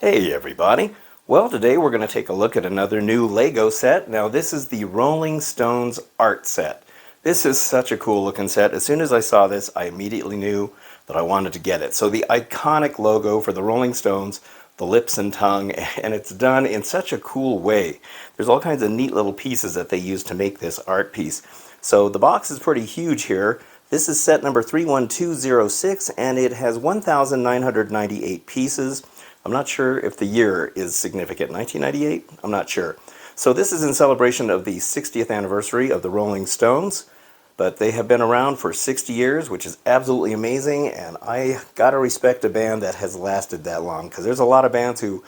Hey everybody! Well, today we're going to take a look at another new Lego set. Now this is the Rolling Stones art set. This is such a cool looking set. As soon as I saw this, I immediately knew that I wanted to get it. So the iconic logo for the Rolling Stones, the lips and tongue, and it's done in such a cool way. There's all kinds of neat little pieces that they use to make this art piece. So the box is pretty huge here. This is set number 31206 and it has 1,998 pieces. I'm not sure if the year is significant. 1998? I'm not sure. So this is in celebration of the 60th anniversary of the Rolling Stones, but they have been around for 60 years, which is absolutely amazing, and I gotta respect a band that has lasted that long, because there's a lot of bands who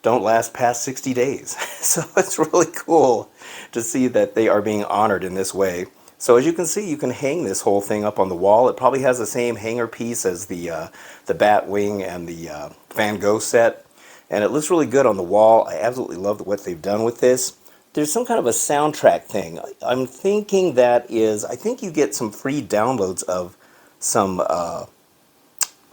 don't last past 60 days. So it's really cool to see that they are being honored in this way. So as you can see, you can hang this whole thing up on the wall. It probably has the same hanger piece as the Batwing and the Van Gogh set. And it looks really good on the wall. I absolutely love what they've done with this. There's some kind of a soundtrack thing. I'm thinking I think you get some free downloads of some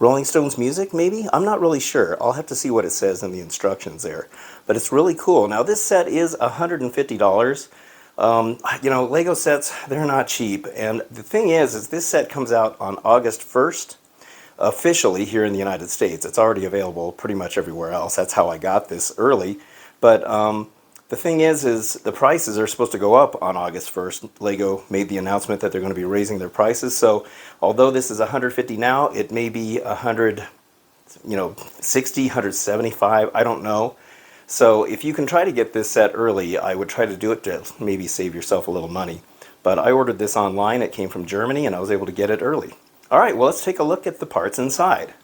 Rolling Stones music, maybe? I'm not really sure. I'll have to see what it says in the instructions there. But it's really cool. Now this set is $150. Lego sets, they're not cheap. And the thing is this set comes out on August 1st, officially here in the United States. It's already available pretty much everywhere else. That's how I got this early. But the thing is the prices are supposed to go up on August 1st. Lego made the announcement that they're going to be raising their prices. So although this is $150 now, it may be $160, $175, I don't know. So if you can try to get this set early, I would try to do it to maybe save yourself a little money. But I ordered this online. It came from Germany, and I was able to get it early. All right, well, let's take a look at the parts inside.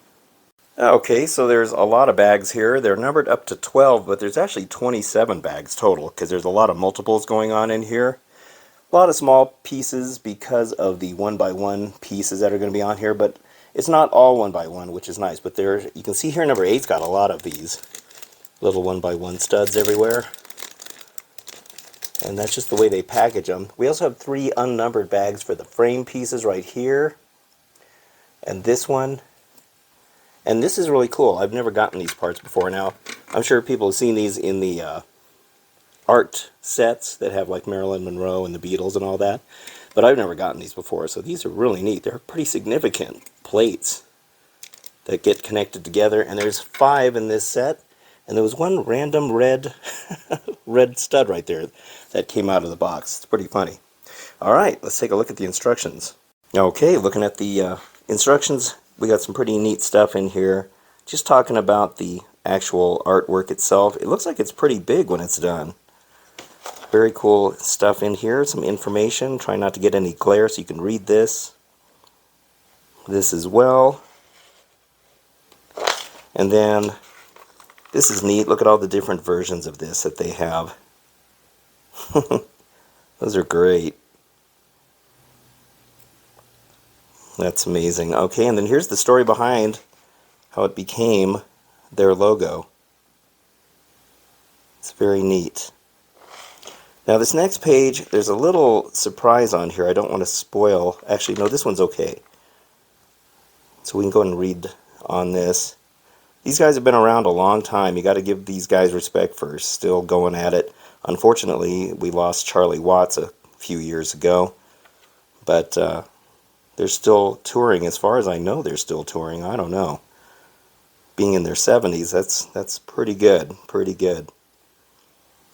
Okay, so there's a lot of bags here. They're numbered up to 12, but there's actually 27 bags total, because there's a lot of multiples going on in here. A lot of small pieces because of the 1x1 pieces that are going to be on here, but it's not all 1x1, which is nice. But you can see here number 8's got a lot of these little 1x1 studs everywhere. And that's just the way they package them. We also have 3 unnumbered bags for the frame pieces right here. And this one. And this is really cool. I've never gotten these parts before. Now, I'm sure people have seen these in the art sets that have like Marilyn Monroe and the Beatles and all that. But I've never gotten these before, so these are really neat. They're pretty significant plates that get connected together. And there's 5 in this set. And there was one random red red stud right there that came out of the box. It's pretty funny. All right, let's take a look at the instructions. Okay, looking at the instructions, we got some pretty neat stuff in here. Just talking about the actual artwork itself. It looks like it's pretty big when it's done. Very cool stuff in here. Some information. Try not to get any glare so you can read this. This as well. And then this is neat. Look at all the different versions of this that they have. Those are great. That's amazing. Okay, and then here's the story behind how it became their logo. It's very neat. Now this next page, there's a little surprise on here. I don't want to spoil. Actually, no, this one's okay. So we can go ahead and read on this. These guys have been around a long time. You got to give these guys respect for still going at it. Unfortunately, we lost Charlie Watts a few years ago, but they're still touring. As far as I know, they're still touring. I don't know. Being in their 70s, that's pretty good. Pretty good.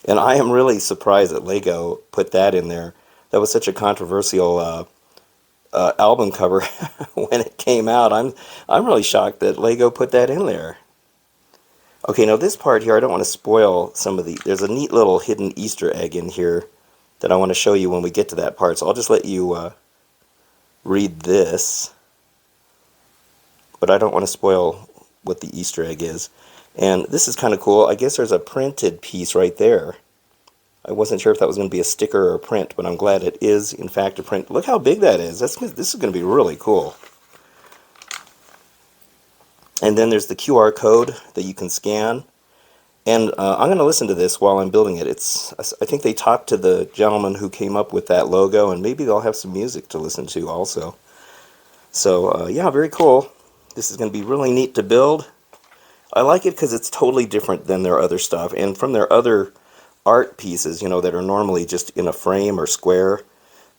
And I am really surprised that Lego put that in there. That was such a controversial album cover when it came out. I'm really shocked that Lego put that in there. Okay, now this part here, I don't want to spoil some of the... There's a neat little hidden Easter egg in here that I want to show you when we get to that part. So I'll just let you read this. But I don't want to spoil what the Easter egg is. And this is kind of cool. I guess there's a printed piece right there. I wasn't sure if that was going to be a sticker or a print, but I'm glad it is, in fact, a print. Look how big that is. This is going to be really cool. And then there's the QR code that you can scan. And I'm going to listen to this while I'm building it. I think they talked to the gentleman who came up with that logo, and maybe they'll have some music to listen to also. So, yeah, very cool. This is going to be really neat to build. I like it because it's totally different than their other stuff, and from their other art pieces, you know, that are normally just in a frame or square,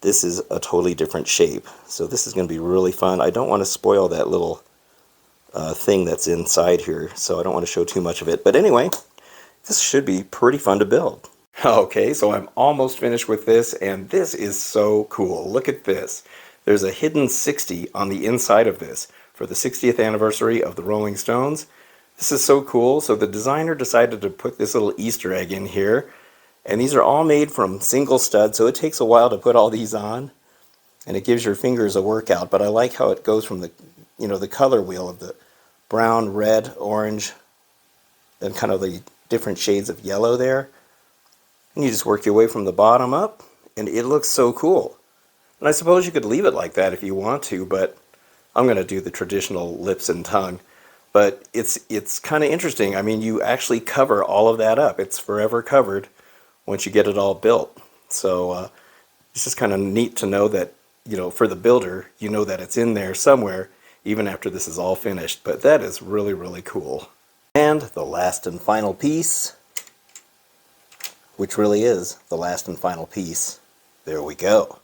this is a totally different shape. So this is going to be really fun. I don't want to spoil that little thing that's inside here, so I don't want to show too much of it. But anyway, this should be pretty fun to build. Okay, so I'm almost finished with this, and this is so cool. Look at this. There's a hidden 60 on the inside of this for the 60th anniversary of the Rolling Stones. This is so cool. So the designer decided to put this little Easter egg in here, and these are all made from single studs, so it takes a while to put all these on, and it gives your fingers a workout. But I like how it goes from the, you know, the color wheel of the brown, red, orange, and kind of the different shades of yellow there. And you just work your way from the bottom up, and it looks so cool. And I suppose you could leave it like that if you want to, but I'm going to do the traditional lips and tongue. But it's kind of interesting. I mean, you actually cover all of that up. It's forever covered once you get it all built. So it's just kind of neat to know that, you know, for the builder, you know that it's in there somewhere, even after this is all finished. But that is really, really cool. And the last and final piece, which really is the last and final piece. There we go.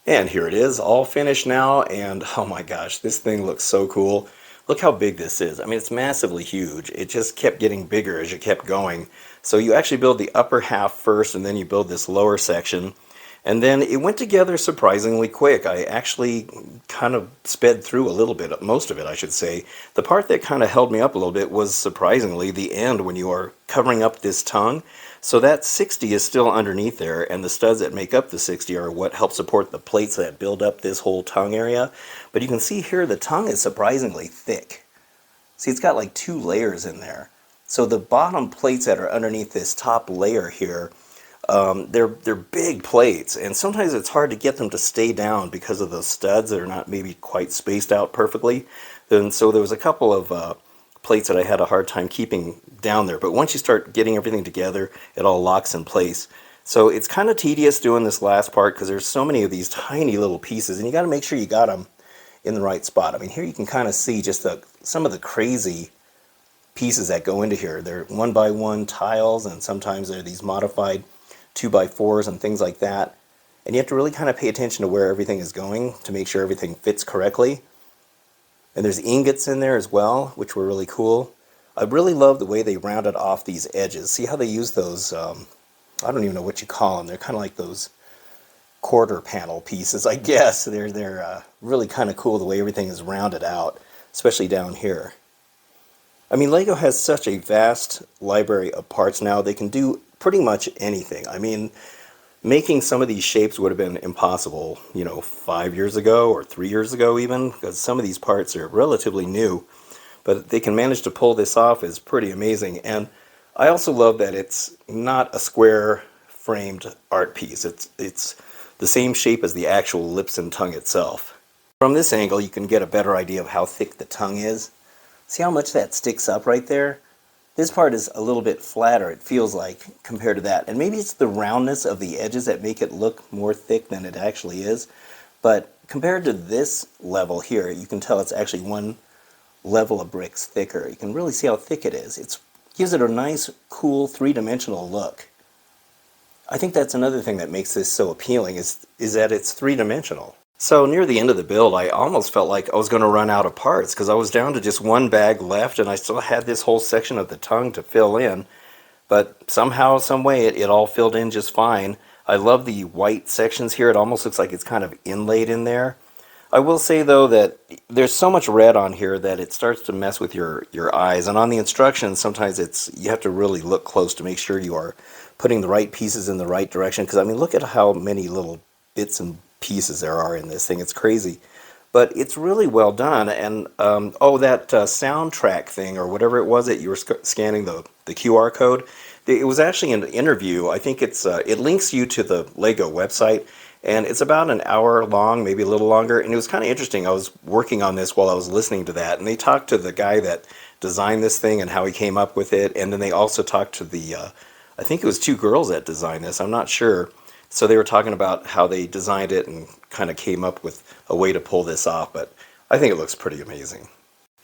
And here it is, all finished now, and oh my gosh, this thing looks so cool. Look how big this is. I mean, it's massively huge. It just kept getting bigger as you kept going. So you actually build the upper half first, and then you build this lower section. And then it went together surprisingly quick. I actually kind of sped through a little bit, most of it I should say. The part that kind of held me up a little bit was surprisingly the end when you are covering up this tongue. So that 60 is still underneath there, and the studs that make up the 60 are what help support the plates that build up this whole tongue area. But you can see here the tongue is surprisingly thick. See, it's got like 2 layers in there. So the bottom plates that are underneath this top layer here, they're big plates, and sometimes it's hard to get them to stay down because of those studs that are not maybe quite spaced out perfectly. And so there was a couple of plates that I had a hard time keeping down there, but once you start getting everything together, it all locks in place. So it's kind of tedious doing this last part because there's so many of these tiny little pieces, and you got to make sure you got them in the right spot. I mean, here you can kind of see just some of the crazy pieces that go into here. They're 1x1 tiles, and sometimes they're these modified 2x4s and things like that. And you have to really kind of pay attention to where everything is going to make sure everything fits correctly. And there's ingots in there as well, which were really cool. I really love the way they rounded off these edges. See how they use those, I don't even know what you call them. They're kind of like those quarter panel pieces, I guess. They're really kind of cool the way everything is rounded out, especially down here. I mean, Lego has such a vast library of parts now. They can do pretty much anything. I mean, making some of these shapes would have been impossible, you know, 5 years ago or 3 years ago even, because some of these parts are relatively new. But they can manage to pull this off is pretty amazing. And I also love that it's not a square framed art piece. It's the same shape as the actual lips and tongue itself. From this angle, you can get a better idea of how thick the tongue is. See how much that sticks up right there? This part is a little bit flatter, it feels like, compared to that. And maybe it's the roundness of the edges that make it look more thick than it actually is. But compared to this level here, you can tell it's actually one level of bricks thicker. You can really see how thick it is. It gives it a nice, cool, three-dimensional look. I think that's another thing that makes this so appealing is that it's three-dimensional. So near the end of the build, I almost felt like I was going to run out of parts because I was down to just one bag left, and I still had this whole section of the tongue to fill in. But somehow, some way, it all filled in just fine. I love the white sections here. It almost looks like it's kind of inlaid in there. I will say, though, that there's so much red on here that it starts to mess with your eyes. And on the instructions, sometimes you have to really look close to make sure you are putting the right pieces in the right direction. Because, I mean, look at how many little bits and pieces there are in this thing. It's crazy. But it's really well done. And, that soundtrack thing or whatever it was that you were scanning the QR code, it was actually an interview. I think it links you to the Lego website. And it's about an hour long, maybe a little longer. And it was kind of interesting. I was working on this while I was listening to that. And they talked to the guy that designed this thing and how he came up with it. And then they also talked to I think it was 2 girls that designed this. I'm not sure. So they were talking about how they designed it and kind of came up with a way to pull this off. But I think it looks pretty amazing.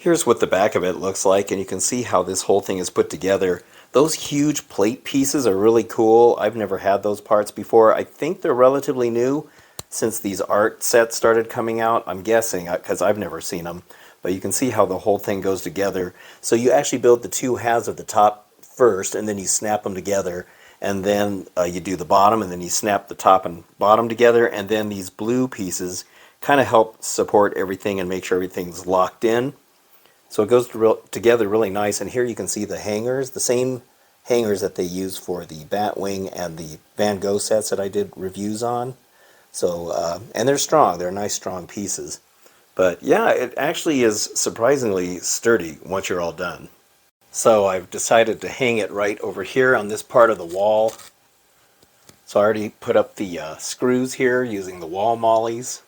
Here's what the back of it looks like, and you can see how this whole thing is put together. Those huge plate pieces are really cool. I've never had those parts before. I think they're relatively new since these art sets started coming out. I'm guessing, because I've never seen them. But you can see how the whole thing goes together. So you actually build the two halves of the top first, and then you snap them together. And then you do the bottom, and then you snap the top and bottom together. And then these blue pieces kind of help support everything and make sure everything's locked in. So it goes together really nice. And here you can see the hangers, the same hangers that they use for the Batwing and the Van Gogh sets that I did reviews on. So, and they're strong. They're nice, strong pieces. But yeah, it actually is surprisingly sturdy once you're all done. So I've decided to hang it right over here on this part of the wall. So I already put up the screws here using the wall mollies.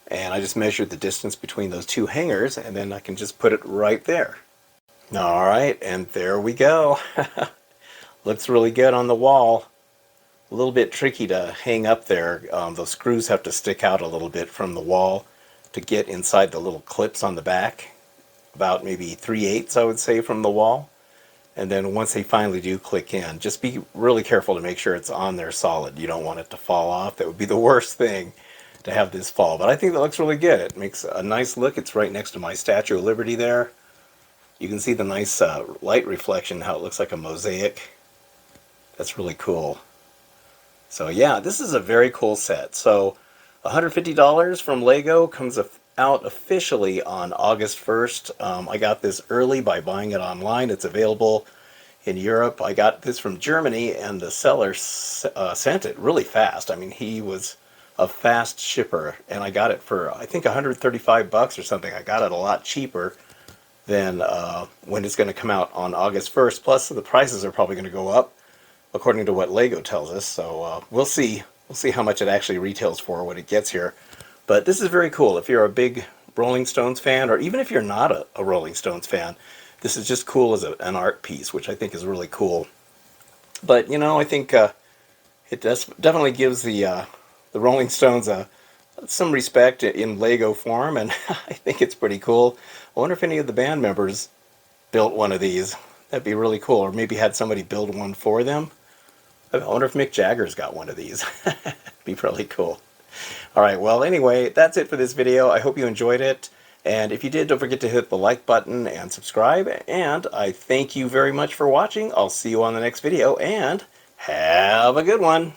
And I just measured the distance between those two hangers, and then I can just put it right there. Alright, and there we go. Looks really good on the wall. A little bit tricky to hang up there. Those screws have to stick out a little bit from the wall to get inside the little clips on the back. About maybe 3/8 I would say from the wall. And then once they finally do click in, just be really careful to make sure it's on there solid. You don't want it to fall off. That would be the worst thing, to have this fall. But I think that looks really good. It makes a nice look. It's right next to my Statue of Liberty there. You can see the nice light reflection, how it looks like a mosaic. That's really cool. So yeah, this is a very cool set. So $150 from Lego comes out officially on August 1st. I got this early by buying it online. It's available in Europe. I got this from Germany, and the seller sent it really fast. I mean, he was a fast shipper, and I got it for I think 135 bucks or something. I got it a lot cheaper than when it's going to come out on August 1st. Plus the prices are probably going to go up according to what Lego tells us. So we'll see how much it actually retails for when it gets here. But this is very cool. If you're a big Rolling Stones fan, or even if you're not a Rolling Stones fan, this is just cool as an art piece, which I think is really cool. But you know, I think it definitely gives the Rolling Stones some respect in Lego form, and I think it's pretty cool. I wonder if any of the band members built one of these. That'd be really cool, or maybe had somebody build one for them. I wonder if Mick Jagger's got one of these. Be really cool. Alright, well anyway, that's it for this video. I hope you enjoyed it. And if you did, don't forget to hit the like button and subscribe. And I thank you very much for watching. I'll see you on the next video, and have a good one.